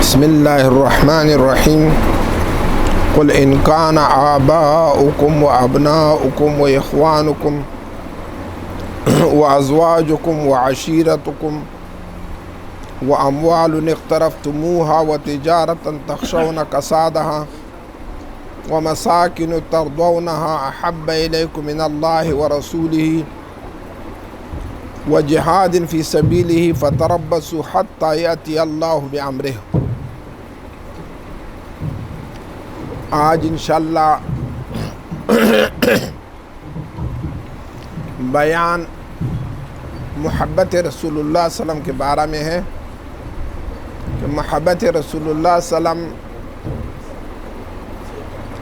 بسم اللہ الرحمن الرحیم قل ان کان آباؤکم و ابناؤکم و اخوانکم و ازواجکم و عشیرتکم و اموال اقترفتموها و تجارتا تخشون کسادها و مساکن ترضونها احب الیکم من اللہ و رسولہ و جہاد فی سبیلہ فتربصوا حتی یأتی اللہ بامرہ۔ آج انشاءاللہ بیان محبت رسول اللہ صلی اللہ علیہ وسلم کے بارے میں ہے کہ محبت رسول اللہ صلی اللہ علیہ وسلم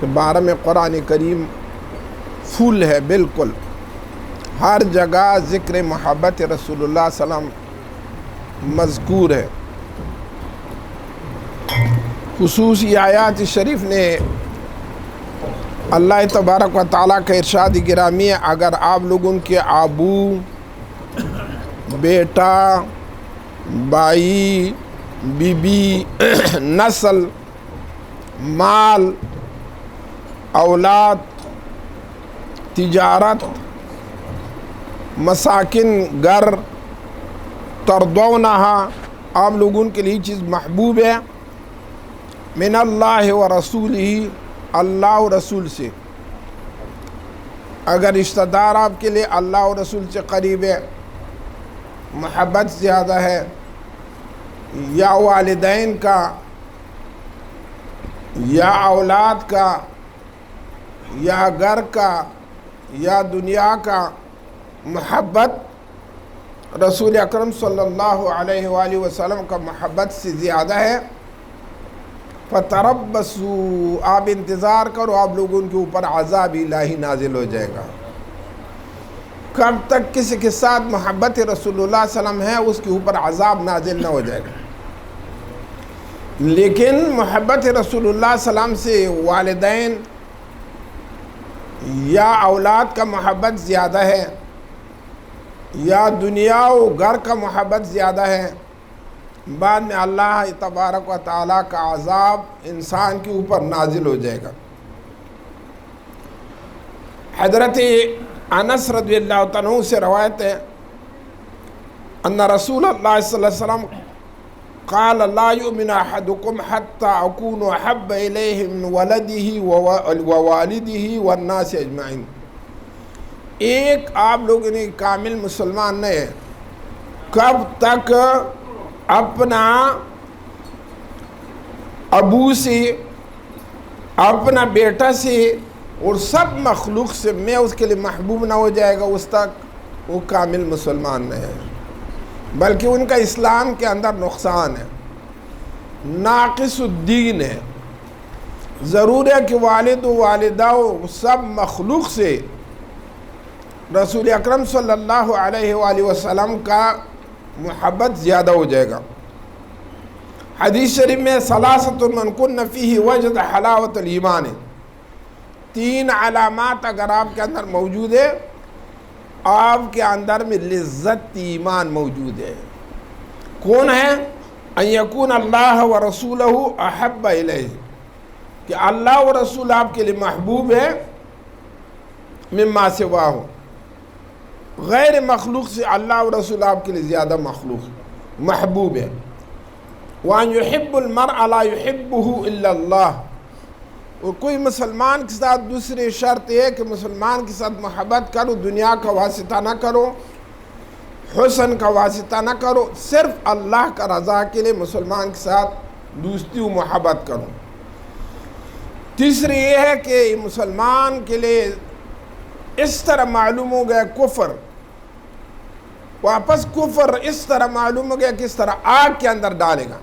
کے بارے میں قرآن کریم فل ہے، بالکل ہر جگہ ذکر محبت رسول اللہ صلی اللہ علیہ وسلم مذکور ہے۔ خصوصی آیات شریف نے اللہ تبارک و تعالیٰ کا ارشاد گرامی ہے، اگر آپ لوگوں کے ابو، بیٹا، بھائی، بیوی، نسل، مال، اولاد، تجارت، مساکن، گھر، ترضونہا، آپ لوگوں کے لیے چیز محبوب ہے، من اللہ و رسولہ، اللہ و رسول سے، اگر رشتہ دار آپ کے لیے اللہ و رسول سے قریب ہے، محبت زیادہ ہے، یا والدین کا، یا اولاد کا، یا گھر کا، یا دنیا کا، محبت رسول اکرم صلی اللہ علیہ وآلہ وسلم کا محبت سے زیادہ ہے۔ فتربصوا، آپ انتظار کرو، آپ لوگوں کے اوپر عذاب الہی نازل ہو جائے گا۔ کب تک کسی کے ساتھ محبت رسول اللہ صلی اللہ علیہ وسلم ہے اس کے اوپر عذاب نازل نہ ہو جائے گا، لیکن محبت رسول اللہ صلی اللہ علیہ وسلم سے والدین یا اولاد کا محبت زیادہ ہے، یا دنیا و گھر کا محبت زیادہ ہے، بعد میں اللہ تبارک و تعالیٰ کا عذاب انسان کے اوپر نازل ہو جائے گا۔ حضرت انس رضی اللہ عنہ سے روایت ہے ان رسول اللہ صلی اللہ علیہ وسلم قال لا یؤمن احدکم حتی اکون احب الیہ من ولدہ ووالدہ والناس اجمعین۔ ایک آپ لوگوں نے کامل مسلمان نہیں ہے کب تک اپنا ابو سے، اپنا بیٹا سے اور سب مخلوق سے میں اس کے لیے محبوب نہ ہو جائے گا، اس تک وہ کامل مسلمان نہیں ہے، بلکہ ان کا اسلام کے اندر نقصان ہے، ناقص الدین ہے۔ ضرور ہے کہ والد و والدہ و سب مخلوق سے رسول اکرم صلی اللہ علیہ وآلہ وسلم کا محبت زیادہ ہو جائے گا۔ حدیث شریف میں ثلاثۃ من کن فیہ وجد حلاوۃ الایمان، تین علامات اگر آپ کے اندر موجود ہے، آپ کے اندر میں لذت ایمان موجود ہے۔ کون ہے؟ ان یکون اللہ و رسولہ احب الیہ، کہ اللہ و رسول آپ کے لیے محبوب ہے، مما سواہ، غیر مخلوق سے اللہ و رسول آپ کے لیے زیادہ محبوب ہے۔ وَأَن يُحِبُّ الْمَرْءَ لَا يُحِبُّهُ إِلَّا اللَّهُ، اور کوئی مسلمان کے ساتھ دوسری شرط یہ ہے کہ مسلمان کے ساتھ محبت کرو، دنیا کا واسطہ نہ کرو، حسن کا واسطہ نہ کرو، صرف اللہ کا رضا کے لیے مسلمان کے ساتھ دوستی و محبت کرو۔ تیسری یہ ہے کہ مسلمان کے لیے اس طرح معلوم ہو گیا کفر، واپس کفر اس طرح معلوم ہو گیا کس طرح آگ کے اندر ڈالے گا،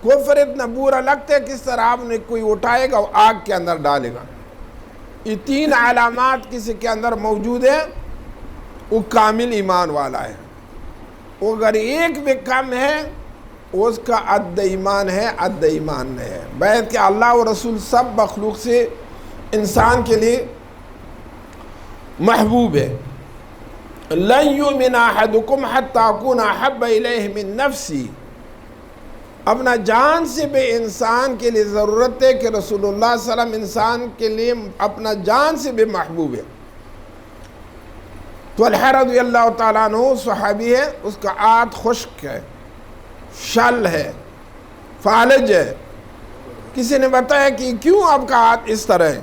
کفر اتنا برا لگتا ہے کس طرح آپ نے کوئی اٹھائے گا وہ آگ کے اندر ڈالے گا۔ یہ تین علامات کسی کے اندر موجود ہے، وہ کامل ایمان والا ہے۔ اگر ایک بھی کم ہے اس کا عد ایمان ہے، عد ایمان نہیں ہے۔ بیعت کہ اللہ و رسول سب مخلوق سے انسان کے لیے محبوب ہے۔ لن یؤمن احدکم حتی اکون احب الیہ من نفسی، اپنا جان سے بھی انسان کے لیے ضرورت ہے کہ رسول اللہ صلی اللہ علیہ وسلم انسان کے لیے اپنا جان سے بھی محبوب ہے۔ طلحہ رضی اللہ تعالیٰ عنہ صحابی ہے، اس کا آنت خشک ہے، شل ہے، فالج ہے۔ کسی نے بتایا کہ کیوں آپ کا آنت اس طرح ہے؟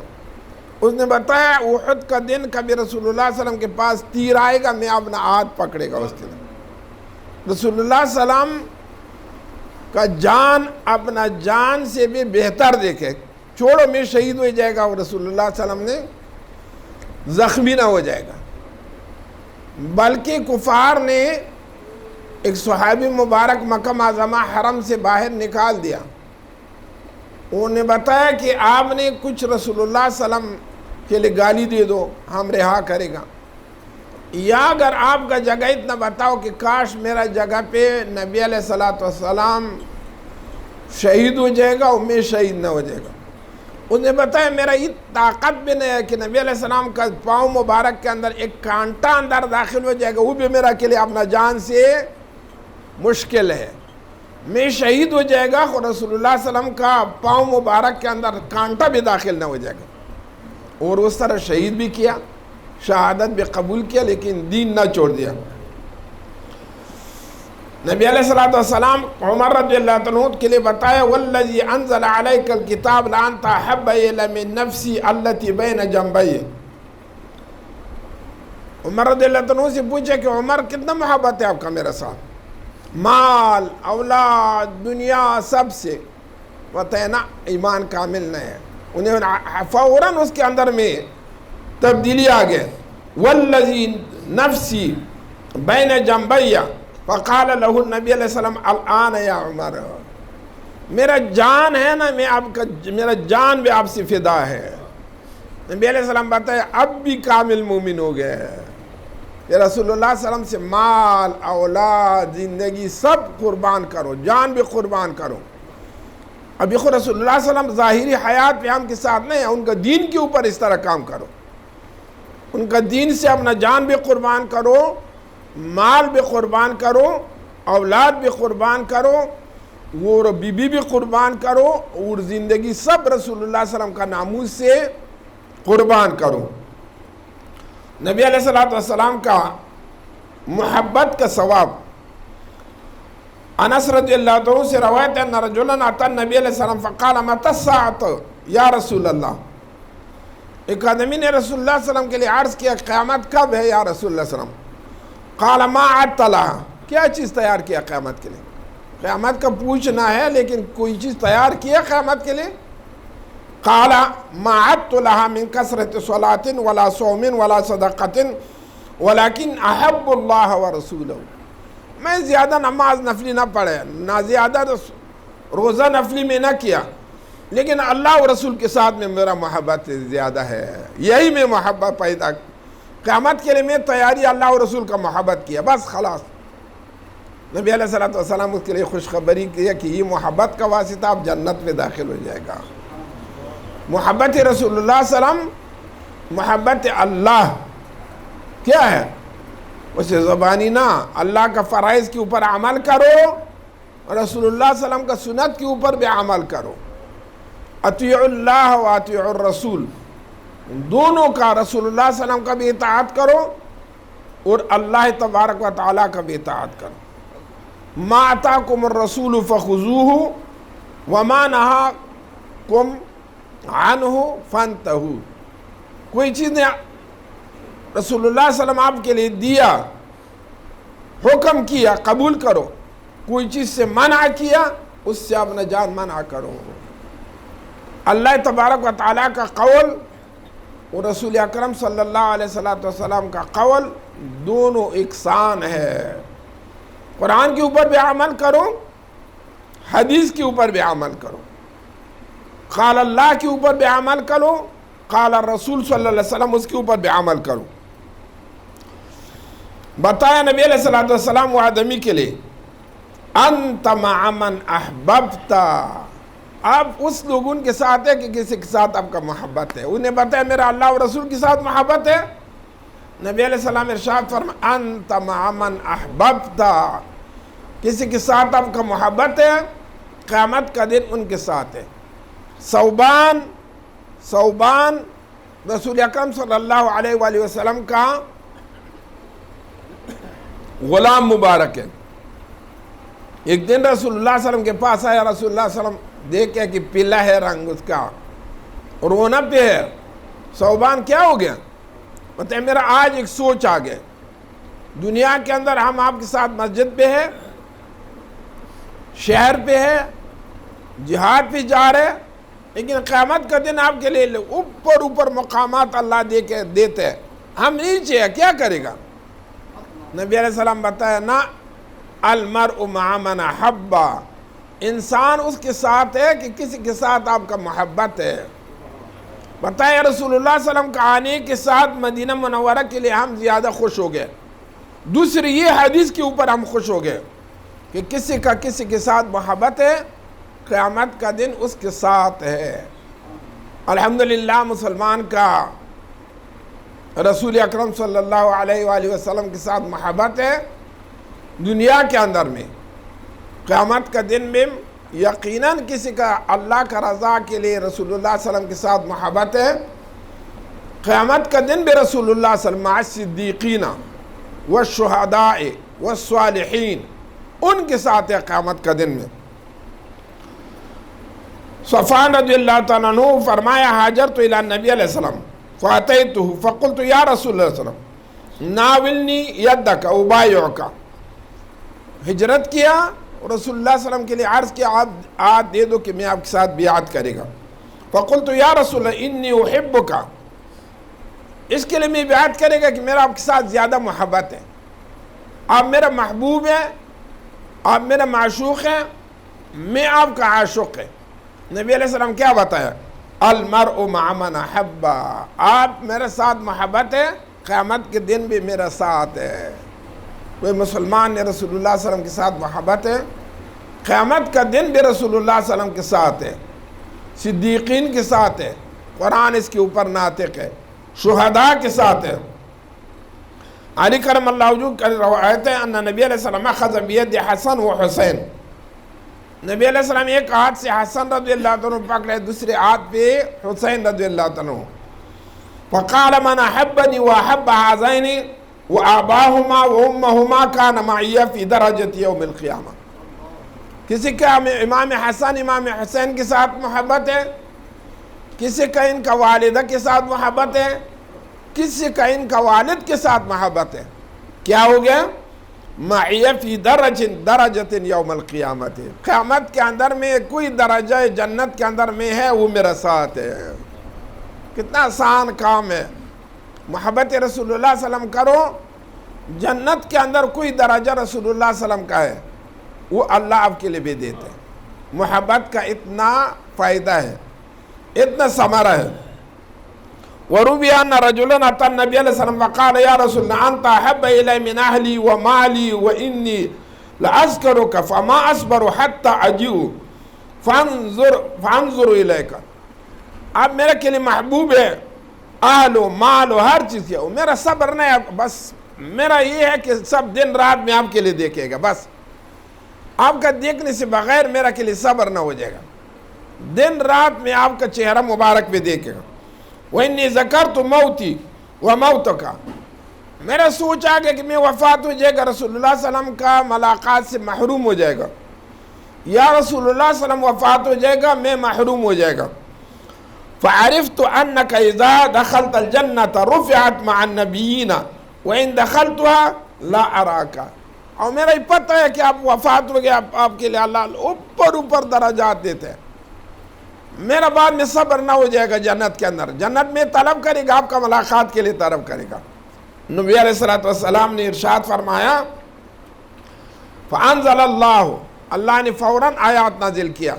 اس نے بتایا احد کا دن کبھی رسول اللہ صلی اللہ علیہ وسلم کے پاس تیر آئے گا، میں اپنا ہاتھ پکڑے گا اس کے دن۔ رسول اللہ صلی اللہ علیہ وسلم کا جان اپنا جان سے بھی بہتر دیکھے، چھوڑو میں شہید ہو جائے گا، اور رسول اللہ صلی اللہ علیہ وسلم نے زخمی نہ ہو جائے گا۔ بلکہ کفار نے ایک صحابی مبارک مکہ معظمہ حرم سے باہر نکال دیا، انہوں نے بتایا کہ آپ نے کچھ رسول اللہ صلی اللہ علیہ وسلم کے لیے گالی دے دو، ہم رہا کرے گا، یا اگر آپ کا جگہ اتنا بتاؤ کہ کاش میرا جگہ پہ نبی علیہ الصلوۃ والسلام شہید ہو جائے گا اور میں شہید نہ ہو جائے گا۔ اس نے بتایا میرا یہ طاقت بھی نہیں ہے کہ نبی علیہ السلام کا پاؤں مبارک کے اندر ایک کانٹا اندر داخل ہو جائے گا، وہ بھی میرا کے لیے اپنا جان سے مشکل ہے، میں شہید ہو جائے گا اور رسول اللہ صلی اللہ علیہ وسلم کا پاؤں مبارک کے اندر کانٹا بھی داخل نہ ہو جائے گا۔ اور اس طرح شہید بھی کیا، شہادت بھی قبول کیا، لیکن دین نہ چھوڑ دیا۔ نبی علیہ السلام عمر رضی اللہ عنہ کے لیے بتایا والذی انزل علیک الکتاب لانت احب الی من نفسی التی بین جنبی۔ عمر رضی اللہ عنہ سے پوچھا کہ عمر کتنا محبت ہے آپ کا میرے ساتھ، مال اولاد دنیا سب سے؟ بتایا نا ایمان کامل نہیں ہے۔ انہیں فوراً اس کے اندر میں تبدیلی آ گئے، والذی نفسی بین جنبی فقال له النبی علیہ السلام الان یا عمر، میرا جان ہے نا، میرا جان بھی آپ سے فدا ہے۔ نبی علیہ السلام بتایا اب بھی کامل مومن ہو گئے کہ رسول اللہ صلی اللہ علیہ وسلم سے مال اولاد زندگی سب قربان کرو، جان بھی قربان کرو۔ ابھی خود رسول اللہ صلی اللہ علیہ وسلم ظاہری حیات پہ ہم کے ساتھ نہیں ہے، ان کا دین کے اوپر اس طرح کام کرو، ان کا دین سے اپنا جان بھی قربان کرو، مال بھی قربان کرو، اولاد بھی قربان کرو، اور بیوی بھی قربان کرو، اور زندگی سب رسول اللہ صلی اللہ علیہ وسلم کا ناموس سے قربان کرو۔ نبی علیہ السلام کا محبت کا ثواب انس رضی اللہ عنہ سے روایت ہے ان رجلا اتى النبی علیہ السلام فقال متى الساعة یا رسول اللہ۔ ایک آدمی نے رسول اللہ صلی اللہ علیہ وسلم کے لیے عرض کیا قیامت کب ہے یا رسول اللہ صلی اللہ علیہ وسلم؟ قال ما اعدت لها، کیا چیز تیار کیا قیامت کے لیے؟ قیامت کا پوچھنا ہے لیکن کوئی چیز تیار کیا قیامت کے لیے؟ قال ما اعدت لها من كثرة صلاة ولا صوم ولا صدقة ولكن احب الله ورسوله، میں زیادہ نماز نفلی نہ پڑھے، نہ زیادہ روزہ نفلی میں نہ کیا، لیکن اللہ و رسول کے ساتھ میں میرا محبت زیادہ ہے، یہی میں محبت پیدا قیامت کے لیے میں تیاری اللہ و رسول کا محبت کیا، بس خلاص۔ نبی علیہ السلام اس کے لیے خوشخبری کیا کہ یہ محبت کا واسطہ آپ جنت میں داخل ہو جائے گا۔ محبت رسول اللہ صلی اللہ علیہ وسلم، محبت اللہ کیا ہے؟ اسے زبانی نہ، اللہ کا فرائض کے اوپر عمل کرو، رسول اللہ صلی اللہ علیہ وسلم کا سنت کے اوپر بھی عمل کرو۔ اطیعوا اللہ و اطیعوا الرسول، دونوں کا، رسول اللہ صلی اللہ علیہ وسلم کا بھی اطاعت کرو اور اللہ تبارک و تعالیٰ کا بھی اطاعت کرو۔ ما اتاکم الرسول فخذوہ وما نہاکم عنہ فانتہوا، کوئی چیز نے رسول اللہ صلی اللہ علیہ وسلم آپ کے لیے دیا، حکم کیا، قبول کرو، کوئی چیز سے منع کیا اس سے اپنا جان منع کرو۔ اللہ تبارک و تعالیٰ کا قول اور رسول اکرم صلی اللہ علیہ وسلم کا قول دونوں یکساں ہے۔ قرآن کے اوپر بھی عمل کرو، حدیث کے اوپر بھی عمل کرو، قال اللہ کے اوپر بھی عمل کرو، قال الرسول صلی اللہ علیہ وسلم اس کے اوپر بھی عمل کرو۔ بتایا نبی علیہ السلام وہ آدمی کے لیے انت مع من احببت، آپ اس لوگوں کے ساتھ ہے کہ کسی کے ساتھ آپ کا محبت ہے۔ انہیں بتایا میرا اللہ و رسول کے ساتھ محبت ہے، نبی علیہ السلام ارشاد فرمایا انت مع من احببت، کسی کے ساتھ آپ کا محبت ہے قیامت کا دن ان کے ساتھ ہے۔ ثوبان رسول اکرم صلی اللہ علیہ وآلہ وسلم کا غلام مبارک ہے۔ ایک دن رسول اللہ صلی اللہ علیہ وسلم کے پاس آیا، رسول اللہ صلی اللہ علیہ وسلم دیکھے کہ پیلا ہے رنگ اس کا، رونا پہ ہے۔ ثوبان کیا ہو گیا؟ بتائیں میرا آج ایک سوچ آ گیا، دنیا کے اندر ہم آپ کے ساتھ مسجد پہ ہے، شہر پہ ہے، جہاد پہ جا رہے، لیکن قیامت کا دن آپ کے لیے اوپر مقامات اللہ دیتے ہیں، ہم نیچے ہیں، کیا کرے گا؟ نبی علیہ السلام بتایا نا، المرء مع من احب، انسان اس کے ساتھ ہے کہ کسی کے ساتھ آپ کا محبت ہے۔ بتایا رسول اللہ صلی اللہ علیہ وسلم کا آنے کے ساتھ مدینہ منورہ کے لیے ہم زیادہ خوش ہو گئے۔ دوسری یہ حدیث کے اوپر ہم خوش ہو گئے کہ کسی کے ساتھ محبت ہے، قیامت کا دن اس کے ساتھ ہے۔ الحمدللہ مسلمان کا رسول اکرم صلی اللہ علیہ وآلہ وسلم کے ساتھ محبت ہے دنیا کے اندر میں، قیامت کا دن میں یقیناً کسی کا اللہ کا رضا کے لیے رسول اللہ صلی اللہ علیہ وسلم کے ساتھ محبت ہے۔ قیامت کا دن بھی رسول اللہ صلی اللہ علیہ وسلم الصدیقین والشہداء والصالحین ان کے ساتھ ہے قیامت کا دن میں۔ صفوان رضی اللہ تعالیٰ عنہ فرمایا حاجرت الی النبی علیہ السلام فاتیتہ فقلت یا رسول اللہ صلی اللہ علیہ وسلم ناولنی یدک ابایعک، ہجرت کیا رسول اللہ صلی اللہ علیہ وسلم کے لیے عرض کیا آپ دے دو کہ میں آپ کے ساتھ بیعت کرے گا۔ فقلت یا رسول اللہ انی احبک، اس کے لیے میں بیعت کرے گا کہ میرا آپ کے ساتھ زیادہ محبت ہے، آپ میرا محبوب ہیں، آپ میرا معشوق ہیں، میں آپ کا عاشق ہے۔ نبی علیہ السلام کیا بتایا؟ المرء مع من احب، آپ میرے ساتھ محبت ہے، قیامت کے دن بھی میرا ساتھ ہے۔ کوئی مسلمان نے رسول اللہ صلی اللہ علیہ وسلم کے ساتھ محبت ہے، قیامت کا دن بھی رسول اللہ صلی اللہ علیہ وسلم کے ساتھ ہے، صدیقین کے ساتھ ہے، قرآن اس کے اوپر ناطق ہے، شہداء کے ساتھ ہے۔ علی کرم اللہ وجہہ کی روایت ہے ان نبی علیہ السلام اخذ بید حسن و حسین، نبی علیہ السلام ایک ہاتھ سے حسن رضی اللہ عنہ پکڑے، دوسرے ہاتھ پہ حسین رضی اللہ عنہ، فقال من احبنی واحب هذین وآباہما وامہما کان معی فی درجۃ یوم القیامہ، کسی کا امام حسن امام حسین کے ساتھ محبت ہے، کسی کا ان کا والدہ کے ساتھ محبت ہے، کسی کا ان کا والد کے ساتھ محبت ہے، کیا ہو گیا؟ معی فی درجۃ یوم القیامت، قیامت کے اندر میں کوئی درجہ جنت کے اندر میں ہے وہ میرا ساتھ ہے۔ کتنا آسان کام ہے، محبت رسول اللہ صلی اللہ علیہ وسلم کرو، جنت کے اندر کوئی درجہ رسول اللہ صلی اللہ علیہ وسلم کا ہے وہ اللہ آپ کے لیے بھی دیتے ہیں۔ محبت کا اتنا فائدہ ہے، اتنا ثمرہ ہے۔ وروی ان رجلا اتى النبي علیہ السلام وقال یا رسول اللہ انت احب الی من اہلی ومالی وانی لاذکرک فما اصبر حتى اجیء فانظر الیک، آپ میرے کے لیے محبوب ہے، اہل و مال و ہر چیز ہے، میرا صبر نہیں ہے، بس میرا یہ ہے کہ سب دن رات میں آپ کے لیے دیکھے گا، بس آپ کا دیکھنے سے بغیر میرا کے لیے صبر نہ ہو جائے گا، دن رات میں آپ کا چہرہ مبارک بھی دیکھے گا۔ وَإِنِّي ذَكَرْتُ مَوْتِي وَمَوْتَكَ، میرا سوچ آگے کہ میں وفات ہو جائے گا، رسول اللہ صلی اللہ علیہ وسلم کا ملاقات سے محروم ہو جائے گا، یا رسول اللہ صلی اللہ علیہ وسلم وفات ہو جائے گا میں محروم ہو جائے گا۔ فَعَرِفْتُ أَنَّكَ إِذَا دَخَلْتَ الْجَنَّةَ رُفِعَتْ مَعَ النَّبِيِّينَ وَإِن دَخَلْتُهَا لَا أَرَاكَ، اور میرا ہی پتہ ہے کہ آپ وفات ہو گیا، آپ کے لیے اللہ اوپر درجات دیتے ہیں، میرا بعد میں صبر نہ ہو جائے گا جنت کے اندر، جنت میں طلب کرے گا، آپ کا ملاقات کے لیے طلب کرے گا۔ نبی علیہ السلام نے ارشاد فرمایا فَأَنزَلَ اللَّهُ، اللہ نے فوراً آیات نازل کیا،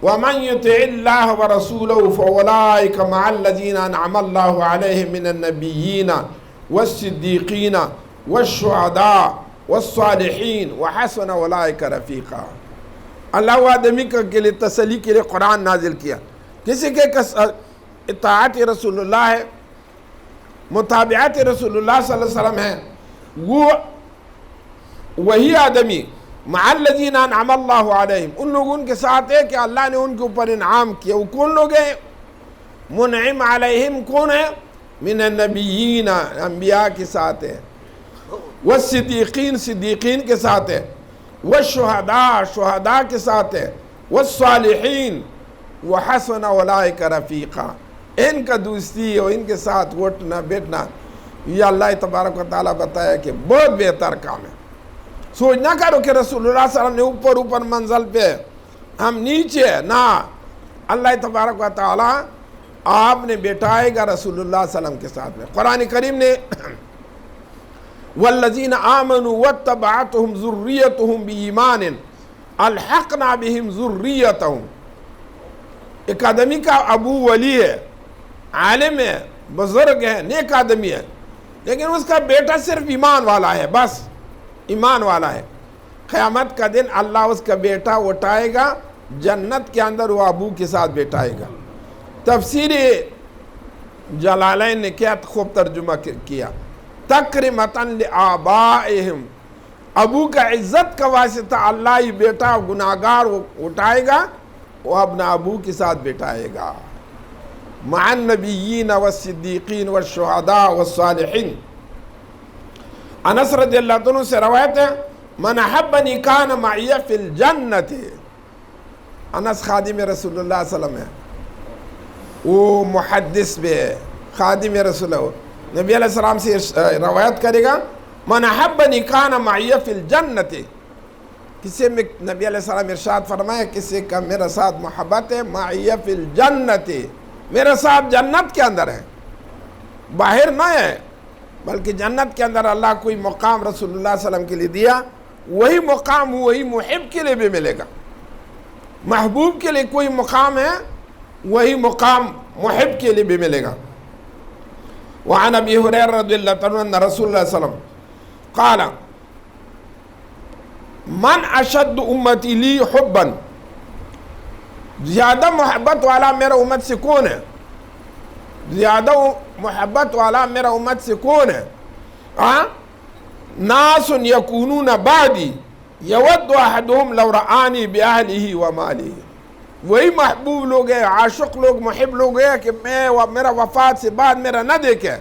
وَمَنْ يُطِعِ اللَّهَ وَرَسُولَهُ فَأُولَٰئِكَ مَعَ الَّذِينَ أَنْعَمَ اللَّهُ عَلَيْهِم مِّنَ النَّبِيِّينَ وَالصِّدِّيقِينَ وَالشُّهَدَاءِ وَالصَّالِحِينَ وَحَسُنَ أُولَٰئِكَ رَفِيقًا۔ اللہ و آدمی کے لیے تسلی کے لیے قرآن نازل کیا، کسی کے اطاعت رسول اللہ ہے، متابعت رسول اللہ صلی اللہ علیہ وسلم ہے، وہ وہی آدمی مع الذین انعم اللہ علیہم، ان لوگوں کے ساتھ ہے کہ اللہ نے ان کے اوپر انعام کیا۔ وہ کون لوگ ہیں؟ منعم علیہم کون ہے؟ من النبیین، انبیاء کے ساتھ ہے، والصدیقین، صدیقین کے ساتھ ہے، والشہداء، شہداء کے ساتھ ہے، والصالحین، وحسن اولئک رفیقا، ان کا دوستی اور ان کے ساتھ اٹھنا بیٹھنا یہ اللہ تبارک و تعالیٰ بتایا کہ بہت بہتر کام ہے۔ سوچ نہ کرو کہ رسول اللہ صلی اللہ علیہ وسلم نے اوپر منزل پہ، ہم نیچے، نہ، اللہ تبارک و تعالیٰ آپ نے بیٹھائے گا رسول اللہ صلی اللہ علیہ وسلم کے ساتھ میں۔ قرآن کریم نے والذین آمنوا واتبعتهم ذریتهم بایمان الحقنا بهم ذریتهم، ایک آدمی کا ابو ولی ہے، عالم ہے، بزرگ ہے، نیک آدمی ہے، لیکن اس کا بیٹا صرف ایمان والا ہے، بس ایمان والا ہے۔ قیامت کا دن اللہ اس کا بیٹا اٹھائے گا، جنت کے اندر وہ ابو کے ساتھ بیٹھائے گا۔ تفسیر جلالین نے کیا خوب ترجمہ کیا، تکرمتاً لآبائہم، ابو کا عزت کا واسطہ اللہ ہی بیٹا گناہگار اٹھائے گا، وہ اپنا ابو کے ساتھ بیٹھائے گا، مع النبیین والصدیقین والشہداء والصالحین۔ انس رضی اللہ عنہ سے روایت ہے، من احبنی کان معی فی الجنت، انس خادم رسول اللہ صلی اللہ علیہ وسلم ہے، وہ محدث بھی ہے، خادم رسول اللہ، نبی علیہ السلام سے روایت کرے گا، من احبنی کان معی فی الجنت، کسی میں نبی علیہ السلام ارشاد فرمایا کسی کا میرا ساتھ محبت ہے، معی فی الجنت، میرا ساتھ جنت کے اندر ہے، باہر نہ ہے، بلکہ جنت کے اندر اللہ کوئی مقام رسول اللہ صلی اللہ علیہ وسلم کے لیے دیا، وہی مقام وہی محب کے لیے بھی ملے گا۔ محبوب کے لیے کوئی مقام ہے، وہی مقام محب کے لیے بھی ملے گا۔ وعن ابی ہریرہ رضی اللہ عنہ ان رسول اللہ صلی اللہ علیہ وسلم قال من اشد امتی لی حبا، زیادہ محبت والا میرا امت سے کون ہے؟ زیادہ محبت والا میرا امت سے کون ہے؟ ناس یکونون بعدی یود احدهم لو رآنی باہلہ ومالہ، وہی محبوب لوگ ہیں، عاشق لوگ، محب لوگ ہیں کہ میرا وفات سے بعد میرا نہ دیکھے،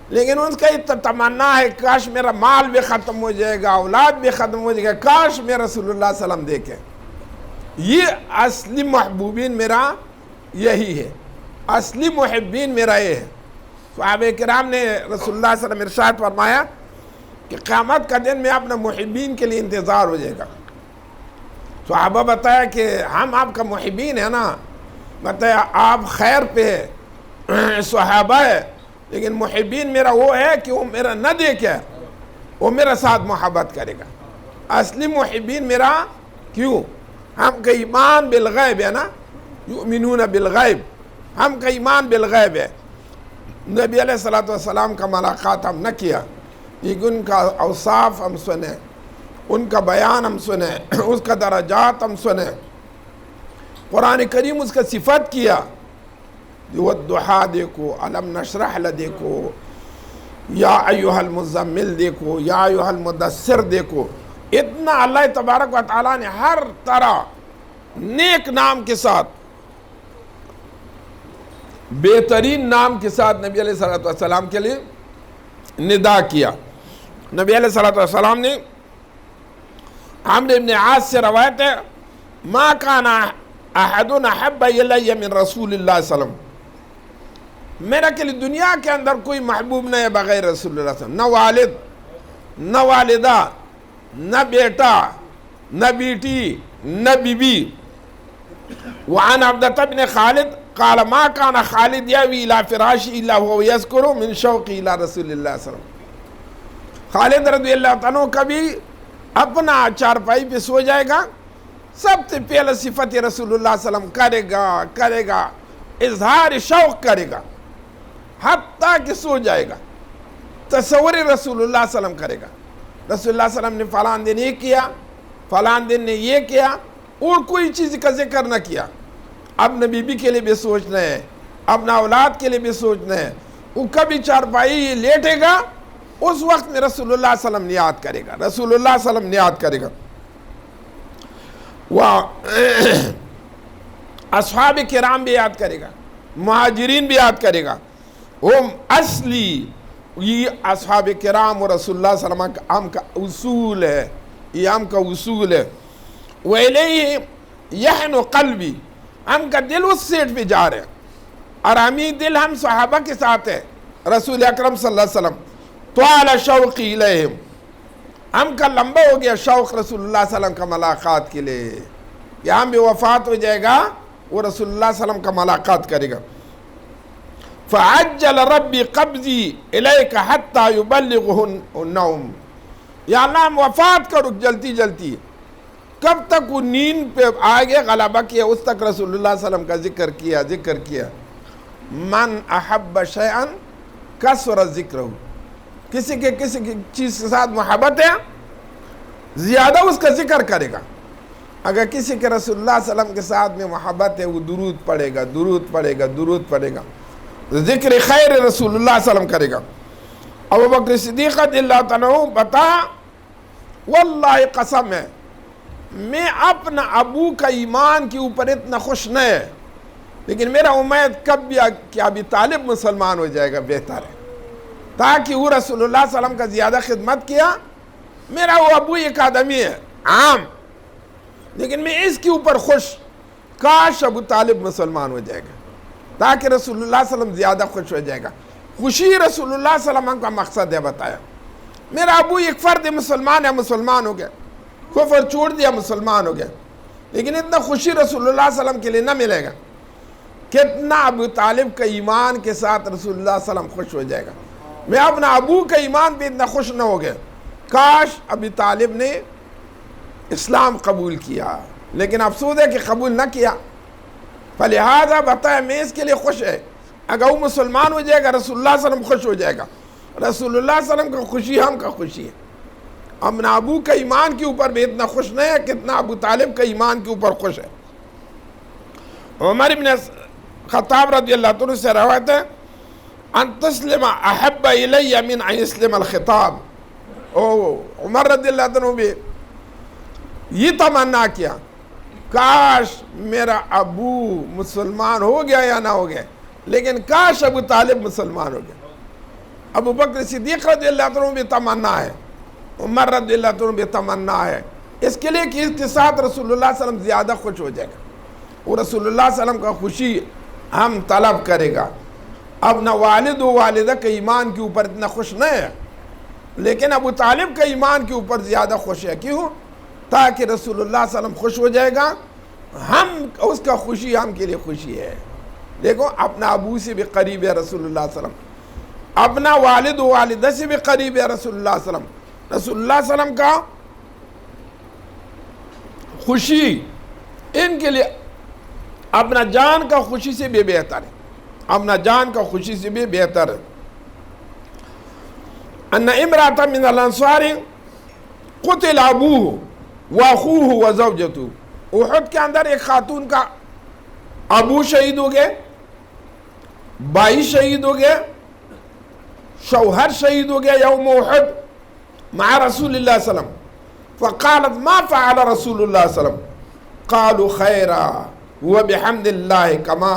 لیکن ان کا اتنا تمنا ہے کاش میرا مال بھی ختم ہو جائے گا، اولاد بھی ختم ہو جائے گا، کاش میں رسول اللہ صلی اللہ علیہ وسلم دیکھے۔ یہ اصلی محبوبین میرا یہی ہے، اصلی محبین میرا یہ ہے۔ صحابہ کرام نے رسول اللہ صلی اللہ علیہ وسلم ارشاد فرمایا کہ قیامت کا دن میں اپنے محبین کے لیے انتظار ہو جائے گا۔ صحابہ بتایا کہ ہم آپ کا محبین ہے نا، بتایا آپ خیر پہ صحابہ ہے، لیکن محبین میرا وہ ہے کہ وہ میرا نہ دیکھے، وہ میرا ساتھ محبت کرے گا۔ اصلی محبین میرا کیوں؟ ہم کا ایمان بالغیب ہے نا، یؤمنون بالغیب، ہم کا ایمان بالغیب ہے۔ نبی علیہ السلام کا ملاقات ہم نہ کیا، لیکن ان کا اوصاف ہم سنے، ان کا بیان ہم سنے، اس کا درجات ہم سنے، قرآن کریم اس کا صفت کیا، والضحیٰ دیکھو، علم نشرح دیکھو، یا ایہا المزمل دیکھو، یا ایہا المدثر دیکھو، اتنا اللہ تبارک و تعالیٰ نے ہر طرح نیک نام کے ساتھ، بہترین نام کے ساتھ نبی علیہ السلام کے لیے ندا کیا۔ نبی علیہ السلام نے عمرو بن عاص سے روایت ہے، ما کان احد احب الی من رسول اللہ صلی اللہ علیہ وسلم، میرا کے لیے دنیا کے اندر کوئی محبوب نہیں ہے بغیر رسول اللہ صلی اللہ علیہ وسلم، نہ والد، نہ والدہ، نہ بیٹا، نہ بیٹی، نہ بی بی۔ وعن عبدۃ بن خالد قال ما کان خالد یاوی الی فراشی الا وهو یذکر من شوقی الی رسول اللہ صلی اللہ علیہ وسلم، خالد رضی اللہ عنہ کبھی اپنا چارپائی پہ سو جائے گا، سب سے پہلے صفت رسول اللہ صلی اللہ علیہ وسلم کرے گا، اظہار شوق کرے گا، حتیٰ کہ سو جائے گا، تصور رسول اللہ صلی اللہ علیہ وسلم کرے گا، رسول اللہ صلی اللہ علیہ وسلم نے فلان دن یہ کیا، فلان دن نے یہ کیا، اور کوئی چیز کا ذکر نہ کیا۔ اپنے بیوی کے لیے بھی سوچنا ہے، اپنا اولاد کے لیے بھی سوچنا ہے، وہ کبھی چارپائی لیٹے گا، اس وقت میں رسول اللہ صلی اللہ علیہ وسلم یاد کرے گا، رسول اللہ صلی اللہ علیہ وسلم یاد کرے گا۔ اصحاب کرام بھی یاد کرے گا، مہاجرین بھی یاد کرے گا. ہم اصلی یہ اصحاب کرام اور رسول اللہ صلی اللہ علیہ وسلم کا ہم کا اصول ہے، یہ ہم کا اصول ہے. وَإِلَيْهِ يَحْنُ قَلْبِي، ہم کا دل اس سیٹ پہ جا رہے ہیں، اور ہمیں دل ہم صحابہ کے ساتھ ہے. رسول اکرم صلی اللہ علیہ وسلم طوال شوقی الیہم، ہم کا لمبا ہو گیا شوق رسول اللہ صلی اللہ علیہ وسلم کا ملاقات کے لیے. یہاں بھی وفات ہو جائے گا وہ رسول اللہ صلی اللہ علیہ وسلم کا ملاقات کرے گا. فعجل ربی قبضی الیک حتی یبلغہ النوم، یا اللہ ہم وفات کا رک جلتی جلتی، کب تک وہ نیند پہ آگے غلبہ کیا اس تک رسول اللہ صلی اللہ علیہ وسلم کا ذکر کیا. من احب شیئا کثر ذکرہ، کسی چیز کے ساتھ محبت ہے زیادہ اس کا ذکر کرے گا. اگر کسی کے رسول اللہ صلی اللہ علیہ وسلم کے ساتھ میں محبت ہے وہ درود پڑھے گا، ذکر خیر رسول اللہ صلی اللہ علیہ وسلم کرے گا. ابو بکر صدیق رضی اللہ تعالیٰ عنہ بتا، واللہ قسم ہے میں اپنا ابو کا ایمان کے اوپر اتنا خوش نہیں ہے، لیکن میرا امید کب بھی کہ ابی طالب مسلمان ہو جائے گا بہتر ہے، تاکہ وہ رسول اللہ صلی اللہ علیہ وسلم کا زیادہ خدمت کیا. میرا وہ ابو ایک آدمی ہے عام، لیکن میں اس کے اوپر خوش، کاش ابو طالب مسلمان ہو جائے گا تاکہ رسول اللہ صلی اللہ علیہ وسلم زیادہ خوش ہو جائے گا. خوشی رسول اللہ صلی اللہ علیہ وسلم کا مقصد ہے. بتایا میرا ابو ایک فرد مسلمان ہے، مسلمان ہو گیا، کفر چھوڑ دیا، مسلمان ہو گیا، لیکن اتنا خوشی رسول اللہ صلی اللہ علیہ وسلم کے لیے نہ ملے گا کتنا ابو طالب کا ایمان کے ساتھ رسول اللہ صلی اللہ علیہ وسلم خوش ہو جائے گا. میں اپنا ابو کا ایمان پہ اتنا خوش نہ ہو گیا، کاش ابی طالب نے اسلام قبول کیا، لیکن افسوس ہے کہ قبول نہ کیا. فلہذا بتایا میں اس کے لیے خوش ہے، اگر وہ مسلمان ہو جائے گا رسول اللہ صلی اللہ علیہ وسلم خوش ہو جائے گا. رسول اللہ صلی اللہ علیہ وسلم کا خوشی ہم کا خوشی ہے. اپنا ابو کا ایمان کے اوپر بھی اتنا خوش نہیں ہے کتنا ابو طالب کا ایمان کے اوپر خوش ہے. عمر ابن خطاب رضی اللہ عنہ سے روایت ہے، ان تسلم احب الی من ان یسلم الخطاب. عمر رضی اللہ عنہ بھی یہ تمنا کیا، کاش میرا ابو مسلمان ہو گیا یا نہ ہو گیا، لیکن کاش ابو طالب مسلمان ہو گیا. ابو بکر صدیق رضی اللہ عنہ بھی تمنا ہے، عمر رضی اللہ عنہ بھی تمنا ہے، اس کے لیے کہ اس کے ساتھ رسول اللہ صلی اللہ علیہ وسلم زیادہ خوش ہو جائے گا. وہ رسول اللہ صلی اللہ علیہ وسلم کا خوشی ہم طلب کرے گا. اب نہ والد و والدہ کے ایمان کے اوپر اتنا خوش نہیں ہے، لیکن ابو طالب کا ایمان کے اوپر زیادہ خوش ہے. کیوں؟ تاکہ رسول اللہ صلی اللہ علیہ وسلم خوش ہو جائے گا، ہم اس کا خوشی ہم کے لیے خوشی ہے. دیکھو اپنا ابو سے بھی قریب ہے رسول اللہ صلی اللہ علیہ وسلم، اپنا والد و والدہ سے بھی قریب ہے رسول اللہ صلی اللہ علیہ وسلم. رسول اللہ صلی اللہ علیہ وسلم کا خوشی ان کے لیے اپنا جان کا خوشی سے بھی بہتر ہے، اپنا جان کا خوشی سے بھی بہتر ہے. ان امرأۃ من الانصار قتل ابوہ واخوہ وزوجتہ. احد کے اندر ایک خاتون کا ابو شہید ہو گئے، بھائی شہید ہو گئے، شوہر شہید ہو گیا یوم احد مع رسول اللہ صلی اللہ علیہ وسلم. فقالت ما فعل رسول اللہ صلی اللہ علیہ وسلم؟ قالوا خیرا وبحمد اللہ کما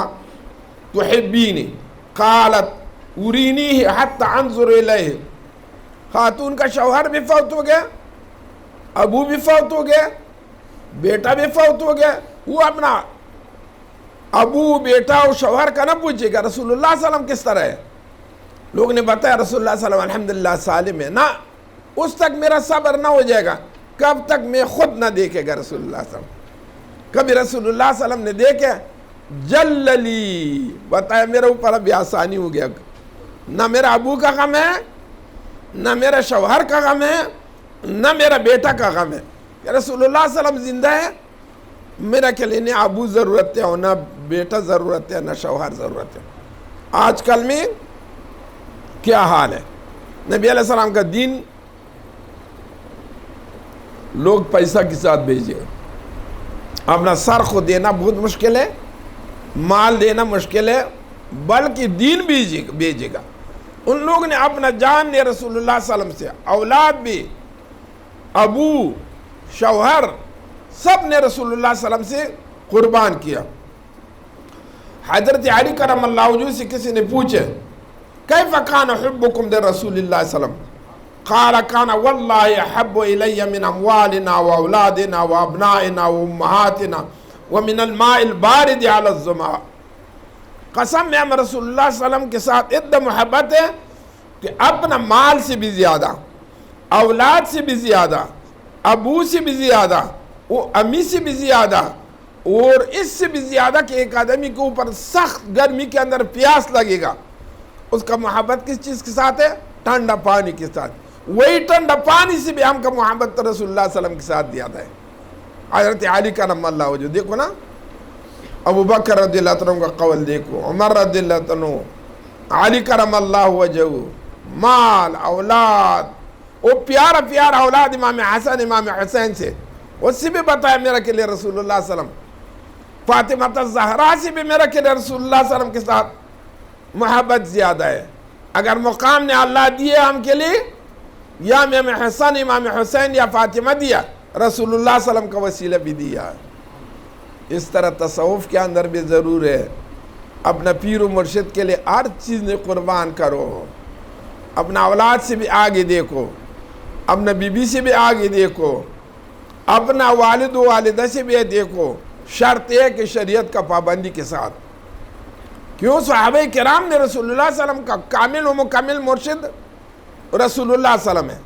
تحبینی. قالت ارینیہ حتی انظر الیہ. خاتون کا شوہر بھی فوت ہو گیا، ابو بھی فوت ہو گیا، بیٹا بھی فوت ہو گیا. وہ اپنا ابو بیٹا اور شوہر کا نہ پوچھے گا رسول اللہ صلی اللہ علیہ وسلم کس طرح ہے. لوگ نے بتایا رسول اللہ صلی اللہ علیہ وسلم الحمدللہ سالم ہے. نہ، اس تک میرا صبر نہ ہو جائے گا کب تک میں خود نہ دیکھے گا رسول اللہ صلی اللہ علیہ وسلم. کبھی رسول اللہ صلی اللہ علیہ وسلم نے دیکھے جللی، بتایا میرے اوپر اب آسانی ہو گیا، نہ میرا ابو کا غم ہے، نہ میرا شوہر کا غم ہے، نہ میرا بیٹا کا غم ہے. کہ رسول اللہ صلی اللہ علیہ وسلم زندہ ہے، میرا کے لیے نہ ابو ضرورت ہے اور نہ بیٹا ضرورت ہے، نہ شوہر ضرورت ہے. آج کل میں کیا حال ہے؟ نبی علیہ السلام کا دین لوگ پیسہ کے ساتھ بھیجے، اپنا سر کو دینا بہت مشکل ہے، مال دینا مشکل ہے، بلکہ دین بھیجے گا. ان لوگ نے اپنا جان نے رسول اللہ صلی اللہ علیہ وسلم سے، اولاد بھی، ابو، شوہر، سب نے رسول اللہ صلی اللہ علیہ وسلم سے قربان کیا۔ حضرت علی کرم اللہ وجہہ سے کسی نے پوچھے کیف کان حبکم لرسول اللہ صلی اللہ علیہ وسلم، قال کان واللہ احب الی من اموالنا واولادنا وابنائنا وامہاتنا ومن الماء البارد علی الظما۔ قسم میں رسول اللہ صلی اللہ علیہ وسلم کے ساتھ اتنا محبت ہے کہ اپنا مال سے بھی زیادہ، اولاد سے بھی زیادہ، ابو سے بھی زیادہ، وہ امی سے بھی زیادہ، اور اس سے بھی زیادہ کہ ایک آدمی کے اوپر سخت گرمی کے اندر پیاس لگے گا، اس کا محبت کس چیز کے ساتھ ہے؟ ٹھنڈا پانی کے ساتھ۔ وہی ٹھنڈا پانی سے بھی ہم کا محبت تو رسول اللہ صلی اللہ علیہ وسلم کے ساتھ زیادہ ہے۔ حضرت علی کرم اللہ وجہہ، دیکھو نا ابو بکر رضی اللہ عنہ کا قول دیکھو، عمر رضی اللہ عنہ، علی کرم اللہ وجہہ، مال، اولاد، وہ پیارا پیارا اولاد امام حسن امام حسین سے، اس سے بھی بتایا میرا کے لیے رسول اللہ صلی اللہ علیہ وسلم، فاطمہ الزہرا سے بھی میرا کے لیے رسول اللہ صلی اللہ علیہ وسلم کے ساتھ محبت زیادہ ہے۔ اگر مقام نے اللہ دیے ہم کے لیے، یا امام حسن امام حسین یا فاطمہ دیا، رسول اللہ صلی اللہ علیہ وسلم کا وسیلہ بھی دیا۔ اس طرح تصوف کے اندر بھی ضرور ہے، اپنا پیر و مرشد کے لیے ہر چیز نے قربان کرو، اپنا اولاد سے بھی آگے دیکھو، اپنا بیوی سے بھی آگے دیکھو، اپنا والد و والدہ سے بھی دیکھو، شرط ہے کہ شریعت کا پابندی کے ساتھ۔ کیوں؟ صحابہ کرام نے رسول اللہ صلی اللہ علیہ وسلم کا کامل و مکمل مرشد رسول اللہ صلی اللہ علیہ وسلم ہے،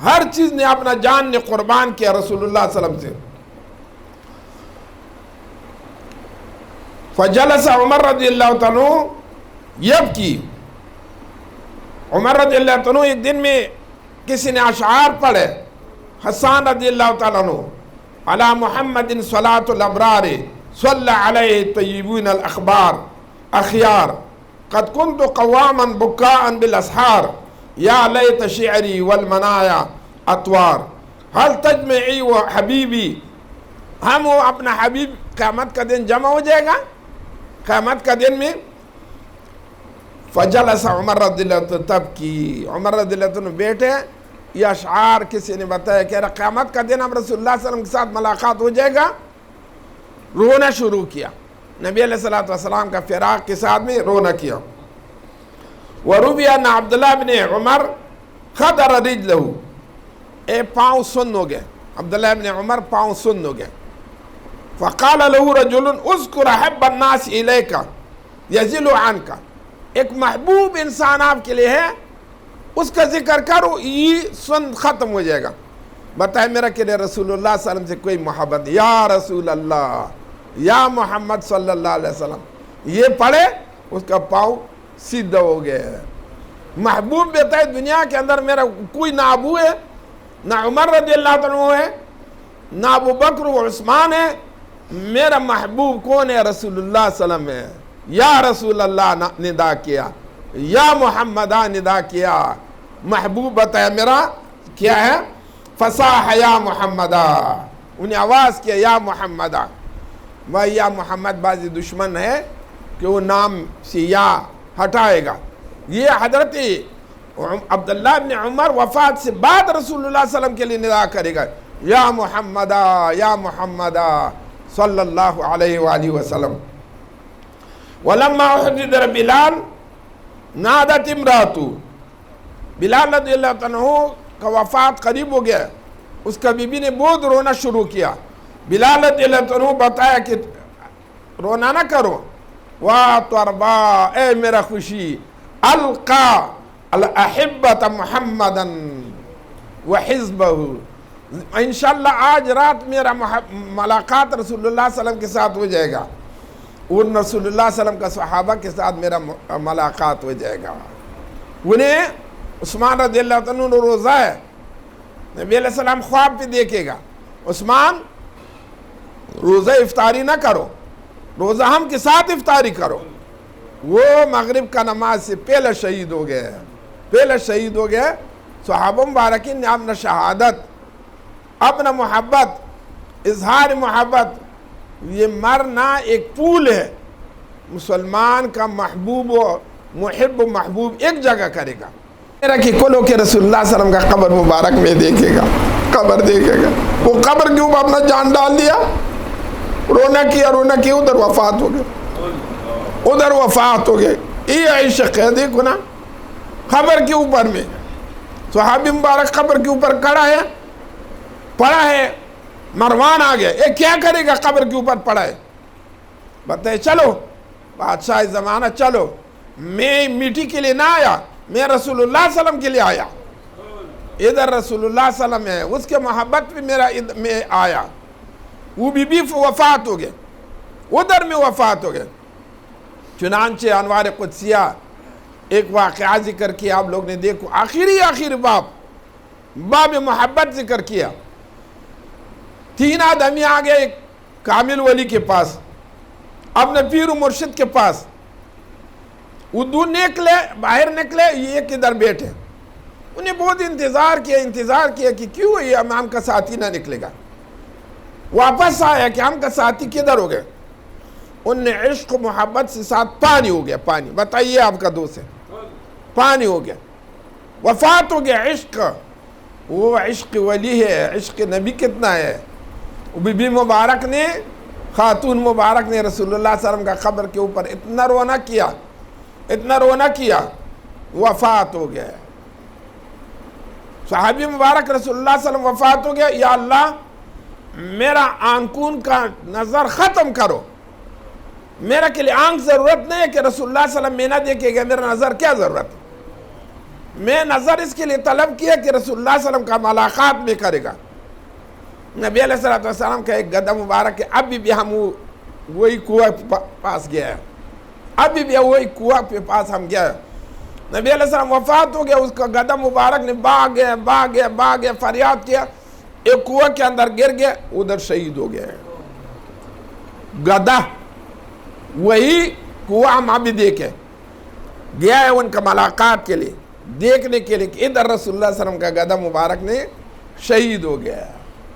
ہر چیز نے اپنا جان نے قربان کیا رسول اللہ صلی اللہ علیہ وسلم سے۔ فجلس عمر رضی اللہ عنہ یبکی، عمر رضی اللہ عنہ ایک دن میں کسی نے اشعار پڑھے، حسان رضی اللہ تعالیٰ عنہ، علی محمد صلاۃ الابرار صلی علیہ طیبین الاخبار اخیار قد کنت قواما بکاء بالاسحار یا لیت شعری والمنایا اطوار حل تجمعی و حبیبی۔ ہم وہ اپنا حبیب قیامت کا دن جمع ہو جائے گا، قیامت کا دن میں فجلس عمر رضی اللہ عنہ تبکی، عمر رضی اللہ عنہ بیٹھے، یہ اشعار کسی نے بتایا کہ قیامت کا دن ہم رسول اللہ صلی اللہ علیہ وسلم کے ساتھ ملاقات ہو جائے گا، رونا شروع کیا، نبی علیہ السلام کا فراق کے ساتھ میں رونا کیا۔ وروی ان عبداللہ بن عمر خدر رجلہ، پاؤں سن ہو گئے، عبداللہ بن عمر پاؤں سن ہو گئے۔ فقال له رجل اذکر حب الناس الیک یزل عنک، ایک محبوب انسان آپ کے لیے ہے، اس کا ذکر کرو، یہ سن ختم ہو جائے گا۔ بتائے میرا کہ رسول اللہ صلی اللہ علیہ وسلم سے کوئی محبت، یا رسول اللہ یا محمد صلی اللہ علیہ وسلم، یہ پڑھے اس کا پاؤں سیدھا ہو گیا ہے۔ محبوب بتائے دنیا کے اندر میرا کوئی نہ ابو ہے، نہ عمر رضی اللہ عنہ ہے، نہ ابو بکر و عثمان ہے، میرا محبوب کون ہے؟ رسول اللہ صلی اللہ علیہ وسلم ہے۔ یا رسول اللہ ندا کیا، یا محمدہ ندا کیا، محبوب بتایا میرا کیا ہے؟ فصاح یا محمدہ، انہیں آواز کیا یا محمدہ۔ وہ یا محمد بعض دشمن ہے کہ وہ نام سے یا ہٹائے گا، یہ حضرت عبداللہ بن عمر وفات سے بعد رسول اللہ صلی اللہ علیہ وسلم کے لیے ندا کرے گا، یا محمدہ یا محمدہ صلی اللہ علیہ وآلہ وسلم۔ ولما احتضر بلال نادت امرأۃ، بلال رضی اللہ عنہ کا وفات قریب ہو گیا، اس کا بیوی نے بہت رونا شروع کیا۔ بلال رضی اللہ عنہ بتایا کہ رونا نہ کرو، واہ تربا، اے میرا خوشی، القا الاحبۃ محمدا وحزبہ، انشاءاللہ آج رات میرا ملاقات رسول اللہ صلی اللہ علیہ وسلم کے ساتھ ہو جائے گا، اور رسول اللہ صلی اللہ علیہ وسلم کا صحابہ کے ساتھ میرا ملاقات ہو جائے گا۔ انہیں عثمان رضی اللہ عنہ روزہ ہے، نبی علیہ السلام خواب پہ دیکھے گا، عثمان روزہ افطاری نہ کرو، روزہ ہم کے ساتھ افطاری کرو۔ وہ مغرب کا نماز سے پہلے شہید ہو گئے، پہلے شہید ہو گئے۔ صحابہ مبارکین نے اپنا شہادت، اپنا محبت، اظہار محبت، یہ مرنا ایک پول ہے، مسلمان کا محبوب و محب و محبوب ایک جگہ کرے گا، میرا کہ کلو کہ رسول اللہ صلی اللہ علیہ وسلم کا قبر مبارک میں دیکھے گا، قبر دیکھے گا، وہ قبر کے اوپر اپنا جان ڈال دیا، رونا کیا، ادھر وفات ہو گئے، یہ عشق ہے، دیکھو نا، قبر کے اوپر میں صحابی مبارک قبر کے اوپر پڑا ہے، مروان آ گیا، یہ کیا کرے گا، قبر کے اوپر پڑا ہے، بتائے چلو بادشاہ زمانہ، چلو میں میٹھی کے لیے نہ آیا، میں رسول اللہ صلی اللہ علیہ وسلم کے لیے آیا، ادھر رسول اللہ صلی اللہ علیہ وسلم ہے، اس کے محبت پہ میں آیا، وہ بی وفات ہو گئے، ادھر میں وفات ہو گئے۔ چنانچہ انوار قدسیہ ایک واقعہ ذکر کیا، آپ لوگ نے دیکھو، آخری باب محبت ذکر کیا، 3 آدمی آ گئے ایک کامل ولی کے پاس، اپنے پیر و مرشد کے پاس، وہ باہر نکلے، یہ کدھر بیٹھے، انہیں بہت انتظار کیا کہ کیوں یہ امام کا ساتھی نہ نکلے گا، واپس آیا کہ ہم کا ساتھی کدھر ہو گئے، ان نے عشق و محبت سے ساتھ پانی ہو گیا، پانی، بتائیے آپ کا دوست ہے، پانی ہو گیا، وفات ہو گیا، عشق، وہ عشق ولی ہے، عشق نبی کتنا ہے، بی بی مبارک نے، خاتون مبارک نے رسول اللہ صلی اللہ علیہ وسلم کا قبر کے اوپر اتنا رونا کیا، وفات ہو گیا، صحابی مبارک رسول اللہ صلی اللہ علیہ وسلم وفات ہو گیا، یا اللہ میرا آنکھوں کا نظر ختم کرو، میرا کے لیے آنکھ ضرورت نہیں ہے کہ رسول اللہ صلی اللہ علیہ وسلم میں نہ دیکھے گا، میرا نظر کیا ضرورت ہے، میں نظر اس کے لیے طلب کیا کہ رسول اللہ صلی اللہ علیہ وسلم کا ملاقات میں کرے گا۔ نبی علیہ السلام کا ایک گدا مبارک ہے، ابھی بھی ہم وہی کنواں پاس گیا ہے، ابھی بھی وہی کنواں پہ پاس ہم گیا ہے، نبی علیہ السلام وفات ہو گیا، اس کا گدا مبارک نے باغ فریاد کیا، ایک کنواں کے اندر گر گیا، ادھر شہید ہو گیا گدا، وہی کنواں ہم ابھی دیکھے، گیا ہے ان کا ملاقات کے لیے، دیکھنے کے لیے کہ ادھر رسول اللہ صلی اللہ علیہ وسلم کا گدا مبارک نے شہید ہو گیا،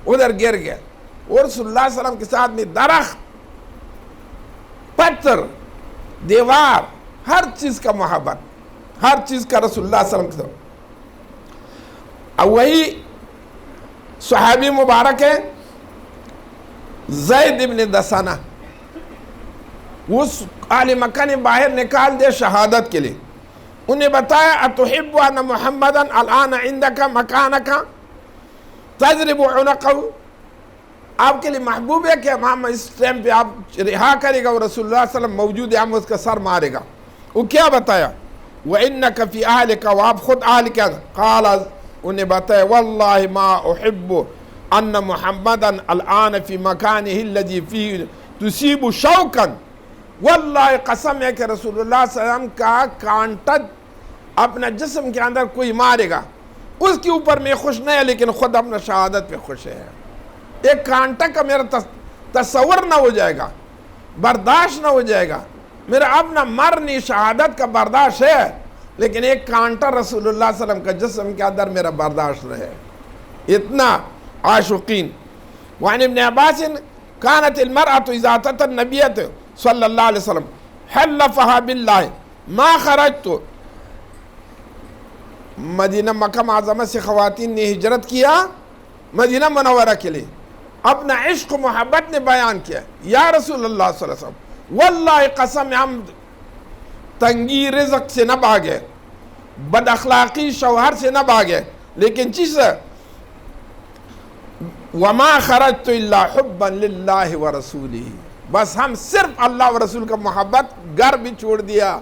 ادھر گر گیا، اور رسول اللہ صلی اللہ علیہ وسلم کے ساتھ میں درخت، پتھر، دیوار، ہر چیز کا محبت، ہر چیز کا رسول اللہ صلی اللہ علیہ وسلم کے ساتھ۔ وہی صحابی مبارک ہے زید ابن دسانہ، اس اہل مکہ نے باہر نکال دے شہادت کے لیے، انہیں بتایا اتحب ان محمدا الان عندک مکانک تضرب عنقہ، آپ کے لیے محبوب ہے کہ ہم اس ٹائم پہ آپ رہا کرے گا اور رسول اللہ صلی اللہ علیہ وسلم موجود ہے، ہم اس کا سر مارے گا، وہ کیا بتایا، وَإِنَّكَ فِي أَهْلِكَ، وَاب خود اہل کیا، قال، انہیں بتایا وَاللَّهِ مَا أُحِبُّ أَنَّ مُحَمَّدًا الْآنَ فِي مَكَانِهِ الَّذِي فِيهِ تُصِيبُ شَوْكًا، واللہ قسم ہے کہ رسول اللہ صلی اللہ علیہ وسلم کا کانٹا اپنا جسم کے اندر کوئی مارے گا، اس کے اوپر میں خوش نہیں ہے، لیکن خود اپنا شہادت پہ خوش ہے، ایک کانٹا کا میرا تصور نہ ہو جائے گا، برداشت نہ ہو جائے گا، میرا اپنا مرنی شہادت کا برداشت ہے، لیکن ایک کانٹا رسول اللہ صلی اللہ علیہ وسلم کا جسم کے اندر میرا برداشت رہے، اتنا عاشقین۔ وعن ابن عباس كانت المرأة اذا اتت النبی صلی اللہ علیہ وسلم حلفها باللہ ما خرجت، مدینہ مکہ معظمہ سے خواتین نے ہجرت کیا مدینہ منورہ کے لیے، اپنا عشق و محبت نے بیان کیا، یا رسول اللہ صلی اللہ علیہ وسلم واللہ قسم ہم تنگی رزق سے نہ بھاگے، بد اخلاقی شوہر سے نہ بھاگے، لیکن چیز وما خرجت الا حبا للہ ورسولہ، بس ہم صرف اللہ و رسول کا محبت، گھر بھی چھوڑ دیا،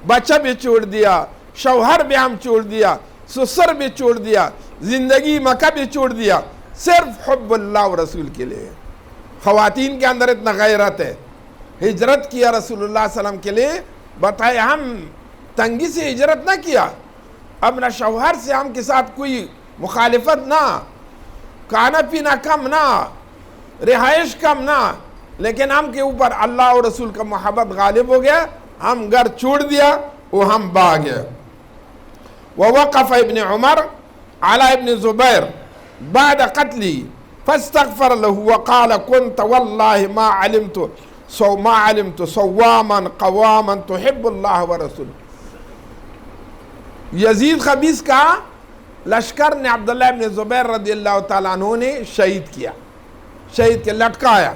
بچہ بھی چھوڑ دیا، شوہر بھی ہم چھوڑ دیا، سسر بھی چھوڑ دیا، زندگی مکہ بھی چھوڑ دیا، صرف حب اللہ و رسول کے لیے۔ خواتین کے اندر اتنا غیرت ہے، ہجرت کیا رسول اللہ صلی اللہ علیہ وسلم کے لیے، بتائے ہم تنگی سے ہجرت نہ کیا، اپنا شوہر سے ہم کے ساتھ کوئی مخالفت نہ، کھانا پینا کم نہ، رہائش کم نہ، لیکن ہم کے اوپر اللہ اور رسول کا محبت غالب ہو گیا، ہم گھر چھوڑ دیا، وہ ہم بھاگے۔ ووقف ابن عمر على ابن زبیر بعد قتلی فاستغفر له وقال كنت والله ما علمت صواما قواما تحب الله ورسوله، یزید خبیث کا لشکر نے عبداللہ ابن زبیر رضی اللہ تعالیٰ عنہ نے شہید کیا، شہید کے لٹکایا۔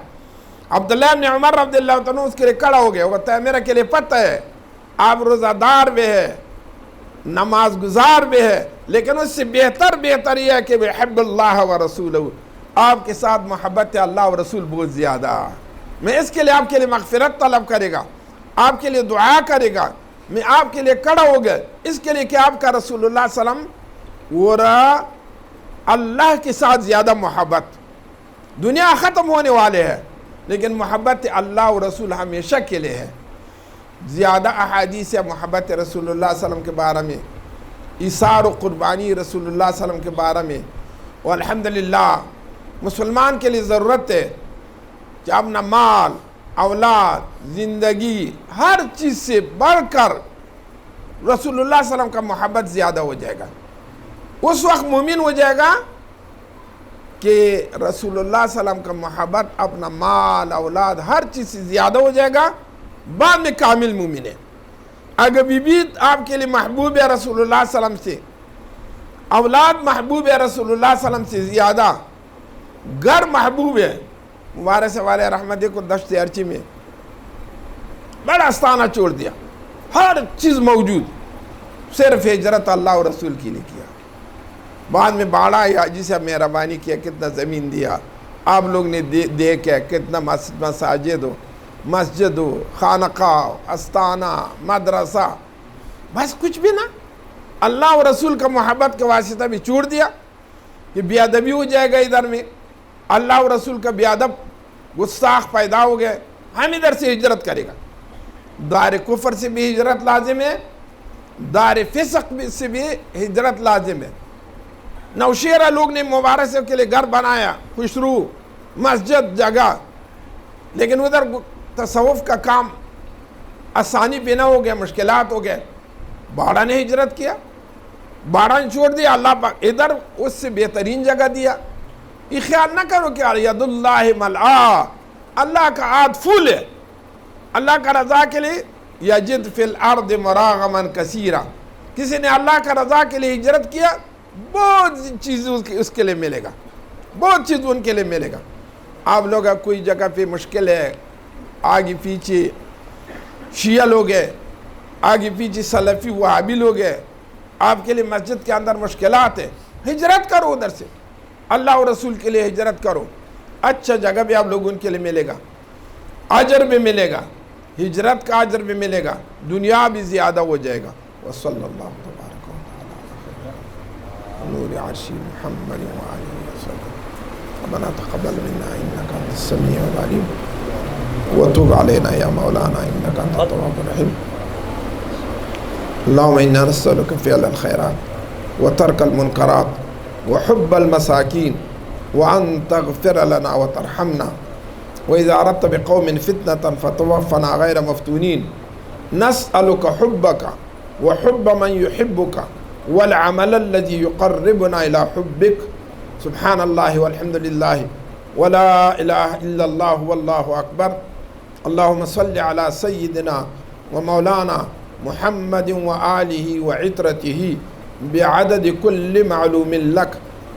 عبداللہ ابن عمر رضی اللہ تعالیٰ عنہ اس کے لیے کھڑا ہو گیا، وہ کہتا ہے میرے کے لیے پتہ ہے آپ روزہ دار بھی ہے، نماز گزار بھی ہے، لیکن اس سے بہتر یہ ہے کہ بحب اللہ و رسولہ، آپ کے ساتھ محبت اللہ و رسول بہت زیادہ، میں اس کے لیے آپ کے لیے مغفرت طلب کرے گا، آپ کے لیے دعا کرے گا، میں آپ کے لیے کھڑا ہو گیا اس کے لیے کہ آپ کا رسول اللہ صلی اللہ علیہ وسلم اور اللہ کے ساتھ زیادہ محبت، دنیا ختم ہونے والے ہے لیکن محبت اللہ و رسول ہمیشہ کے لیے ہے۔ زیادہ احادیث محبت رسول اللہ صلی اللہ علیہ وسلم کے بارے میں، ایثار و قربانی رسول اللہ صلی اللہ علیہ وسلم کے بارے میں، اور الحمدللہ مسلمان کے لیے ضرورت ہے کہ اپنا مال، اولاد، زندگی، ہر چیز سے بڑھ کر رسول اللہ صلی اللہ علیہ وسلم کا محبت زیادہ ہو جائے گا۔ اس وقت مومن ہو جائے گا کہ رسول اللہ صلی اللہ علیہ وسلم کا محبت اپنا مال، اولاد، ہر چیز سے زیادہ ہو جائے گا، بعد میں کامل مومن ہے۔ اگر بیوی آپ کے لیے محبوب ہے رسول اللہ صلی اللہ علیہ وسلم سے، اولاد محبوب ہے رسول اللہ صلی اللہ علیہ وسلم سے زیادہ، گھر محبوب ہے، مبارک والے رحمت کو دشت ارچی میں بڑا استانہ چھوڑ دیا، ہر چیز موجود، صرف ہجرت اللہ اور رسول کے لیے کیا، بعد میں باڑا یا جسے مہربانی کیا، کتنا زمین دیا آپ لوگ نے دیکھا، کتنا مسجد ہو، خانقاہ، استانہ، مدرسہ، بس کچھ بھی نہ، اللہ اور رسول کا محبت کا واسطہ بھی چھوڑ دیا کہ بے ادبی ہو جائے گا، ادھر میں اللہ اور رسول کا بے ادب گستاخ پیدا ہو گئے، ہم ادھر سے ہجرت کرے گا۔ دار کفر سے بھی ہجرت لازم ہے، دار فسق سے بھی ہجرت لازم ہے۔ نوشیرہ لوگ نے مبارک کے لیے گھر بنایا، خوشرو، مسجد، جگہ، لیکن ادھر تصوف کا کام آسانی پہ نہ ہو گیا، مشکلات ہو گئے، باڑا نے ہجرت کیا، باڑا نے چھوڑ دیا، اللہ پاک ادھر اس سے بہترین جگہ دیا۔ یہ خیال نہ کرو کہ ید اللہ ملآ، اللہ کا ہاتھ فل ہے، اللہ کا رضا کے لیے یجد فی الارض مراغما کثیرا، کسی نے اللہ کا رضا کے لیے ہجرت کیا، بہت چیز اس کے لیے ملے گا، بہت چیز ان کے لیے ملے گا۔ آپ لوگ کوئی جگہ پہ مشکل ہے، آگے پیچھے شیعہ لوگ ہیں، آگے پیچھے سلفی وہابی لوگ ہیں، آپ کے لیے مسجد کے اندر مشکلات ہیں، ہجرت کرو ادھر سے، اللہ اور رسول کے لیے ہجرت کرو، اچھا جگہ بھی آپ لوگوں کے لیے ملے گا، اجر بھی ملے گا، ہجرت کا اجر بھی ملے گا، دنیا بھی زیادہ ہو جائے گا۔ وصلی اللہ تبارک و تعالی علی نور عرش محمد وآلہ وسلم۔ ربنا تقبل منا انک انت السمیع العلیم وتب علینا یا مولانا انک انت التواب الرحیم۔ اللهم انا نسألك فعل الخيرات وترك المنكرات وحب المساكين وأن تغفر لنا وترحمنا، وإذا أردت بقوم فتنة فتوفنا غير مفتونين، نسألك حبك وحب من يحبك والعمل الذي يقربنا إلى حبك، سبحان الله والحمد لله ولا إله إلا الله والله أكبر، اللهم صل على سيدنا ومولانا محمد وآله وعترته بعدد كل معلوم لك،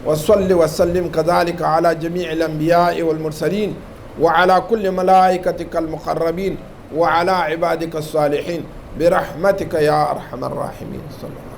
وصل وسلم كذلك على جميع الأنبياء والمرسلين وعلى كل ملائكتك المقربين وعلى عبادك الصالحين برحمتك يا أرحم الراحمين. صلى الله عليه وسلم.